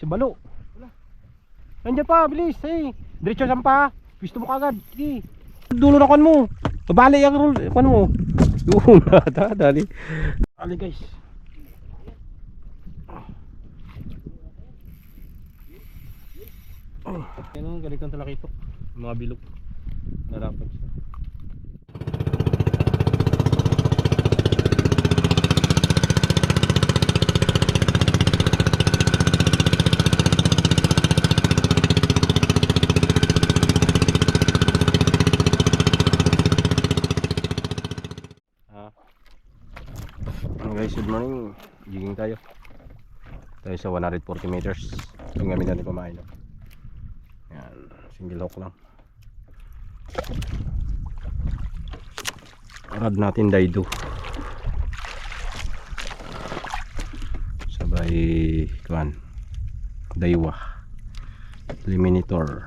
balo. Nandiyan pa, bilis. Diretso sampa. Pisto mo kagad. Sige. Dulo na kuan mo. Babali ang roll kuan mo. Yun na, dali. Ali guys. Yan ang galing kang talakito. Mga bilog. Narapat siya. Guys, good morning. Jigging tayo sa 140 meters. Yung gamit natin pamain. Yan, single hook lang. Rod natin Daido. Sabay kuan Daiwa Eliminator.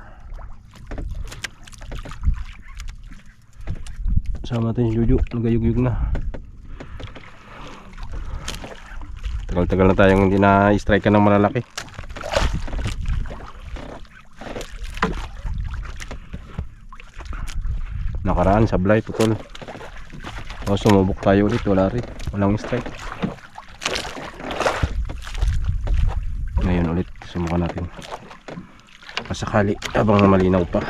Sama natin si Juju, nagayug-yug na. Tagal-tagal na tayong hindi na-strike ng malalaki. Nakaraan sablay putol. O sumubok tayo ulit, wala rin. Walang strike. Ngayon ulit sumukan natin. Pasakali habang malinaw pa.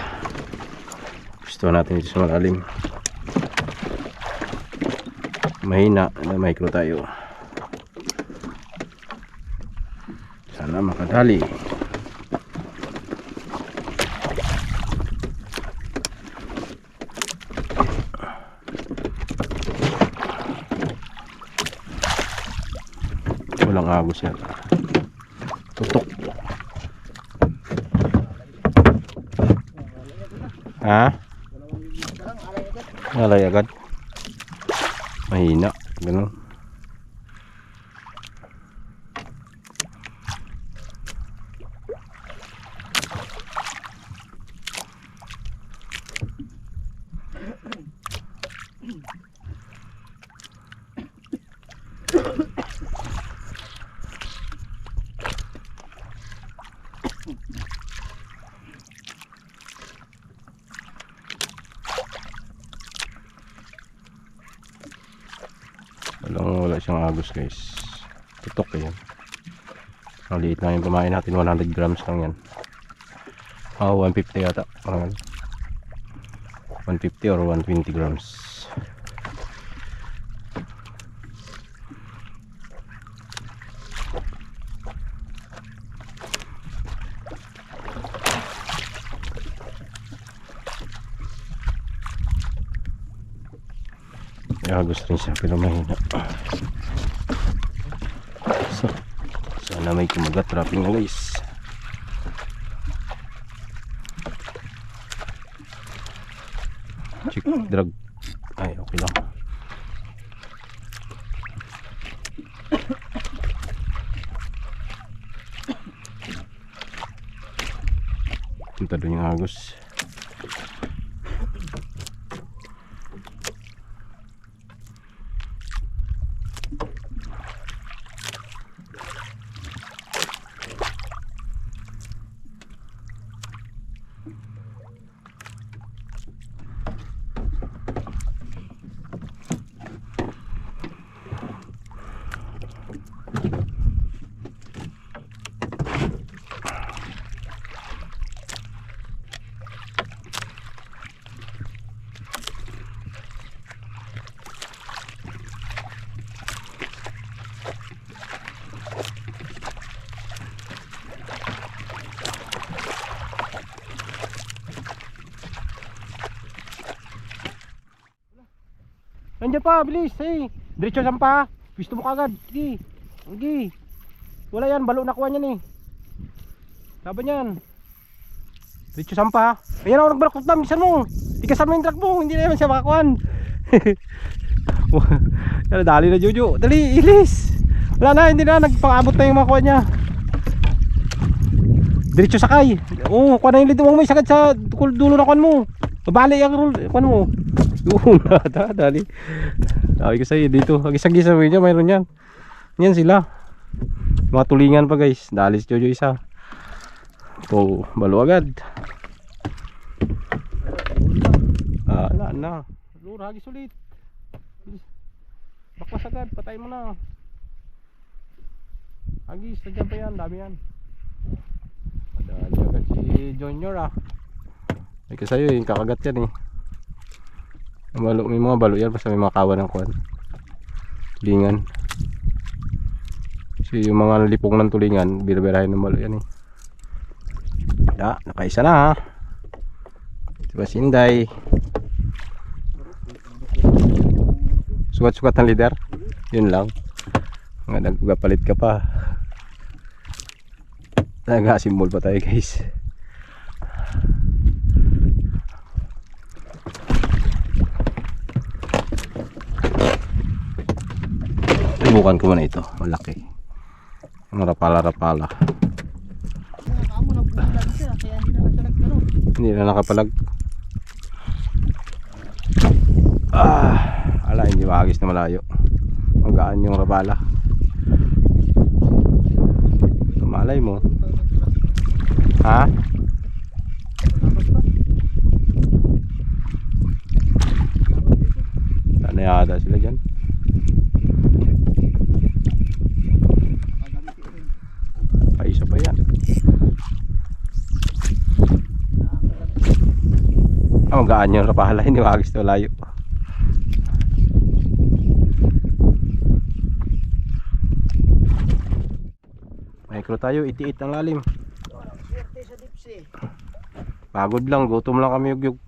Gusto natin ito sa malalim. Mahina na micro tayo. Sana makadali. Walang agos yan. Tutok. Ha? Alay agad. Mahina. Ganun. Wala siyang agos guys. Tutok yan. Ang liit lang yung pamain natin. 100 grams lang yan. 150 yata. 150 or 120 grams. Agos rin siya pero mahina. So, sana may kumagat. Trapping na guys. Check drag. Ay okay lang. Punta doon yung agos. Nandiyan pa, bilis. Diretso sampa. Pisto mo kagad. Sige. Sige. Wala yan, balo nakuha niyan Laban yan. Diretso sampa. Ayan ako nagbalakot na, minsan mo. Tikasan mo yung truck mo, hindi na naman siya makakuhan. Dali na Jojo. Dali, ilis. Wala na, hindi na, nagpang-abot na yung makuha niya. Diretso sakay. Oo, kuha na yung lido mo, may sagad sa dulo na kuhan mo. Babali ang roll, kuhan mo. Yun na, dali. Sabi ko sa'yo dito, isang-isa mo niya, mayroon yan. Yan sila. Mga tulingan pa guys. Dali si Jojo isa. Oh, balo agad. Wala na. Lure, hagis ulit. Bakwas agad, patay mo na. Hagis, nandiyan pa yan, dami yan. Madali agad si Junior ah. Ay kasayo yung kakagat yan eh. May mga balo yan, basta may mga kawan ng kuwan. Tulingan. Kasi yung mga lipong ng tulingan, bira-birahin ng balo yan eh. Nakaisa na ha. Diba Sinday? Sukat-sukat ng leader. Yun lang. Nagpapalit ka pa. Nag-asimbol pa tayo guys. Subukan ko muna ito. Malaki. Ang rapala-rapala. Hindi na nakapalag. Ala, hindi maagis na malayo. Magaan yung rapala. Malay mo. Ha? Sana yata sila dyan. Paisa pa yan. Magaan yung rapala. Hindi maagis na malayo. Micro tayo, 88 ang lalim. Pagod lang, gutom lang kami yugyug.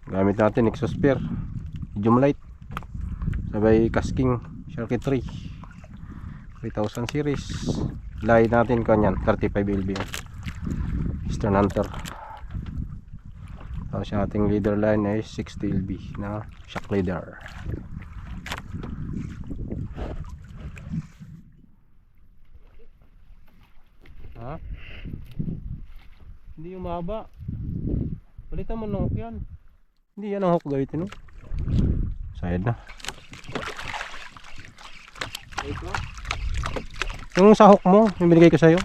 Gamit natin Exosphere medium light sabay casking Sharky 3 3000 series. Line natin kanyan 35 LB Eastern Hunter. Tapos yung ating leader line ay 60 LB na shock leader. Ha? Hindi yung mahaba. Palitan mo ng hook yan. Hindi yan ang hook gamitin, no? Sayad na. Yung sa hook mo, yung binigay ko sa'yo.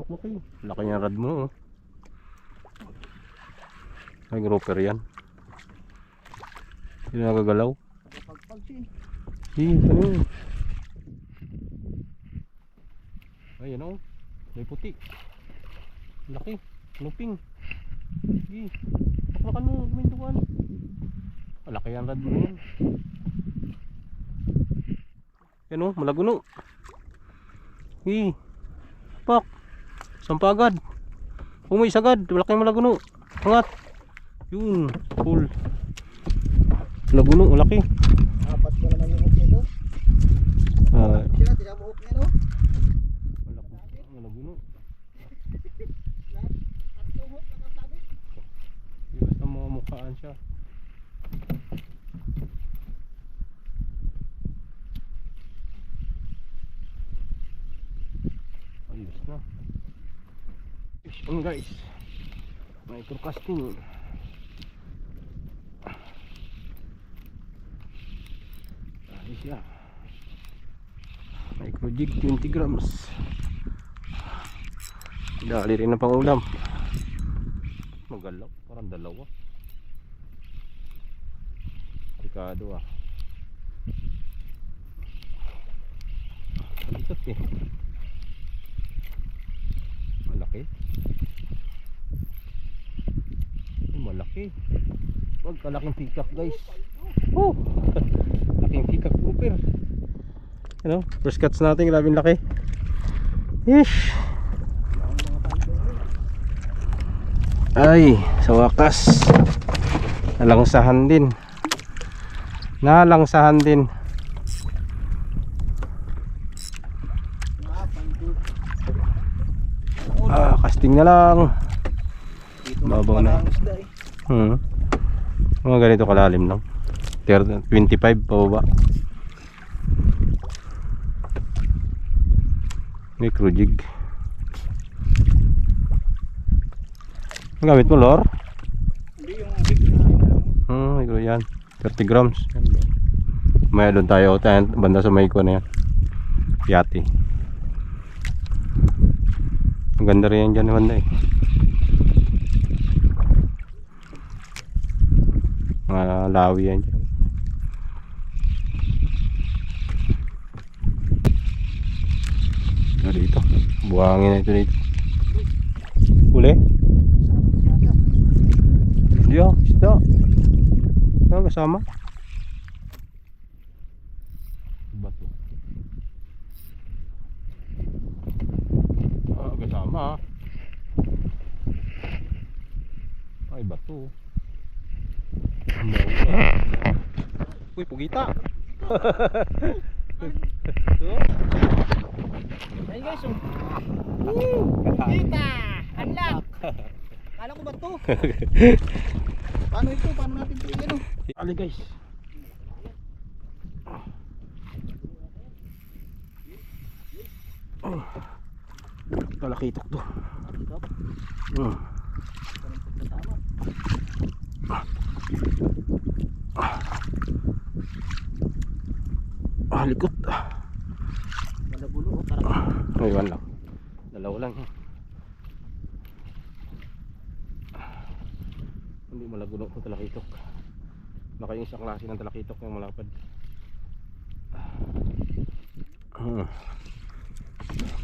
Laki. Laki yung rad mo, oh. Ay, grouper yan. Hindi na nagagalaw. Ayun. Ayun o. May puti. Laki. Luping. Paklakan mo. Kumintukan. Laki ang rad mo yan. Yan o. Malaguno. Pak. Sampagad. Umuis agad. Laki ang malaguno. Angat. Yun. Full. Malaguno. Laki. Apat ko naman yung hook nito. Sila, tidak mo hook nito. Malaguno. Tatlong hook na kasabit. Basta mga mukhaan siya. Ayos na. Fish on guys. Microcasting. Ayos siya. Micro jig 20 grams. Dali rin na pang ulam. Magalaw, parang dalawa. Delikado ah. Malitot eh. Malaki. Malaki. Huwag kalaking pikak guys. Oh! Laking pikak grouper. Ano? First cuts natin, grabing laki. Ish! Ay, sa wakas nalangsahan din. Casting na lang. Babaw na. Mga ganito kalalim lang. 25 pababa. Micro jig. Ang gamit mo, Lor? Hindi yung big na Micro yan. 30 grams. May doon tayo. Banda sa may ko na yan. Yati. Ang ganda rin yan dyan. Banda eh. Mga lawi yan dyan. Dito. Buhangin na ito dito. Uli? Hindi ah, isda. Ano kasama? Bato. Ah, kasama ah. Ay, bato. Uy, pugita. Ayun guys, kita! Unlock! Kala ko ba ito? Paano ito? Paano natin ito ano? Ali guys. Oh. Talakitok to. Likot. Malabulo o karang. Ayun lang. Dalawa lang. Hindi malagulo ito talakitok. Baka yung isang klase ng talakitok yung malapad.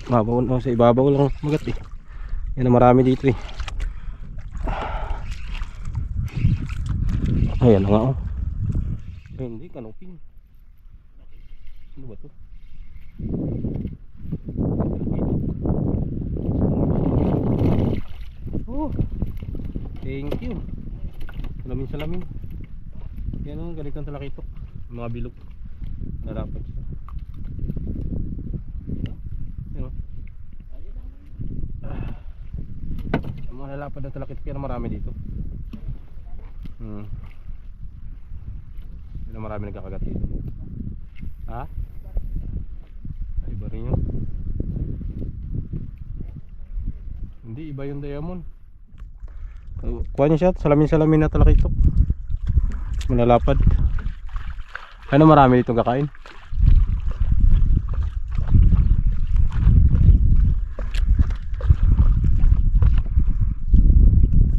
Mabaw na sa ibabaw lang magat eh. Yan ang marami dito eh. Ayan na nga oh. Ay, hindi, kanupin. Ano ba ito? Oh, thank you. Salamin. Yan o, ganitong talakitok. Mga bilog. Narapat siya. Yan o. Ang mga lalapad na talakitok yan, marami dito. Yan ang marami nagkakagat dito. Ha? Iba rin yun. Hindi, iba yung diamond. Kuha niya siya, salamin na talakitok. Malalapad. Ano marami ditong kakain?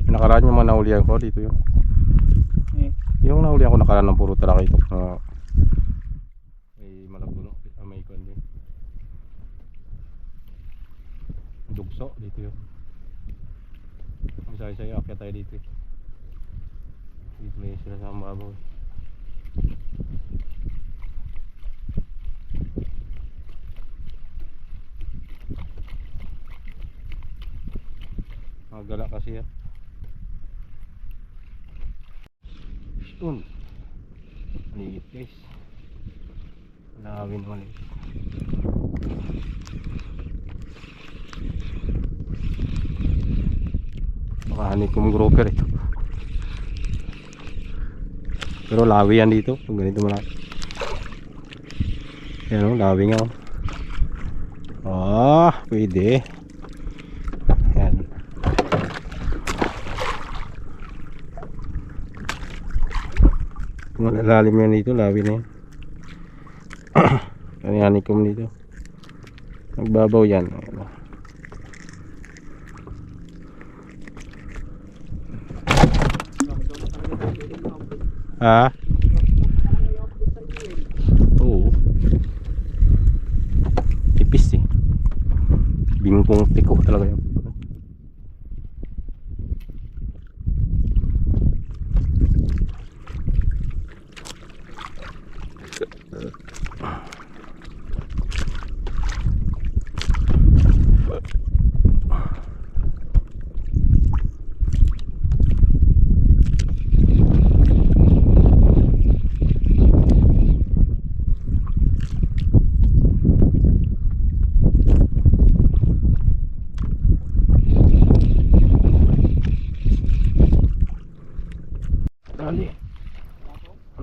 Nakaraan yung mga nahulihan ko dito yun. Yung nahulihan ko nakaraan ng puro talakitok na may malagulo, may ikon din. Dugso dito yun. Isa-isa akyat tayo dito. Dito na sila sa mababaw. Magala kasi yan. Stone. Maliit guys. Lawin maliit. Honeycomb grouper ito. Pero lawi yan dito kung ganito malaki. Yan o, lawi nga o. Pwede. Yan. Malalalim yan dito, lawi na yan. Yan honeycomb dito. Nagbabaw yan. Oo. Tipis eh. Bingkong tiko talaga yun.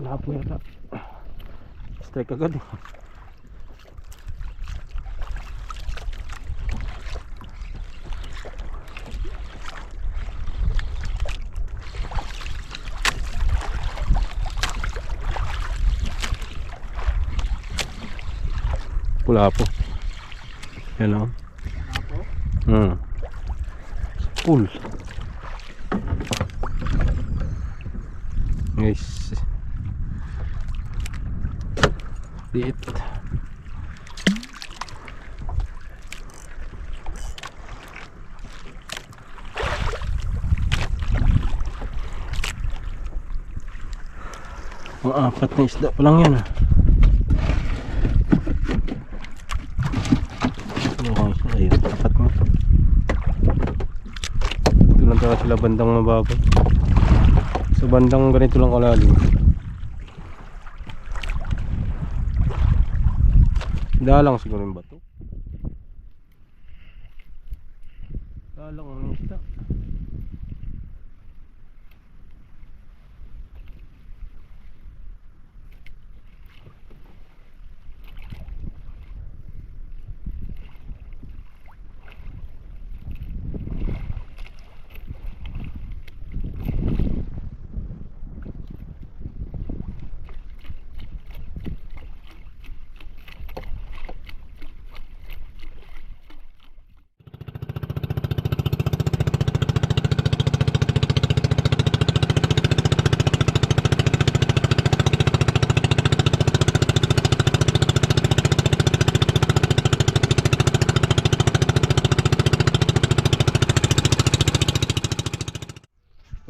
Wala po yata. Strike agad. lapu-lapu. Yan o. Ako. Full. Guys. Liit. Mga apat na isda pa lang yan. Ayun, apat mo. Ito lang talaga sila bandang mababa. Sa bandang ganito lang kalalim. Dalang siguro yung bato. Dalang ang isda.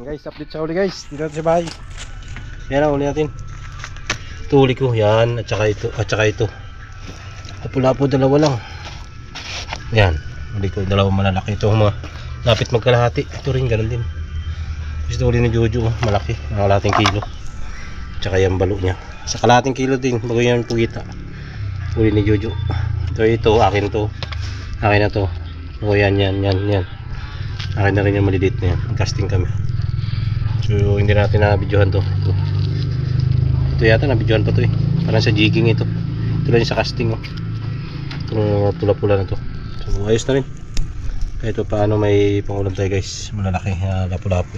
Guys, update sa uli guys. Dito natin sa bahay. Yan ang uli natin. Ito uli ko. Yan. At saka ito. At saka ito. Lapu-lapu dalawa lang. Yan. Uli ko. Dalawa malalaki. Ito mga lapit magkalahati. Ito rin ganun din. Ito uli ni Jojo. Malaki. Kalahating kilo. At saka yung balo niya. Sa kalahating kilo din. Bago yan pugita. Uli ni Jojo. Ito. Akin to. Akin na to. O yan. Akin na rin yung maliliit na yan. Casting kami. So hindi natin na-videohan to. Ito yata na-videohan pa to eh. Parang sa jigging ito. Ito lang sa casting oh. Itong pula-pula na to. So ayos na rin. Kahit paano may pangulam tayo guys. Malalaki na lapu-lapu.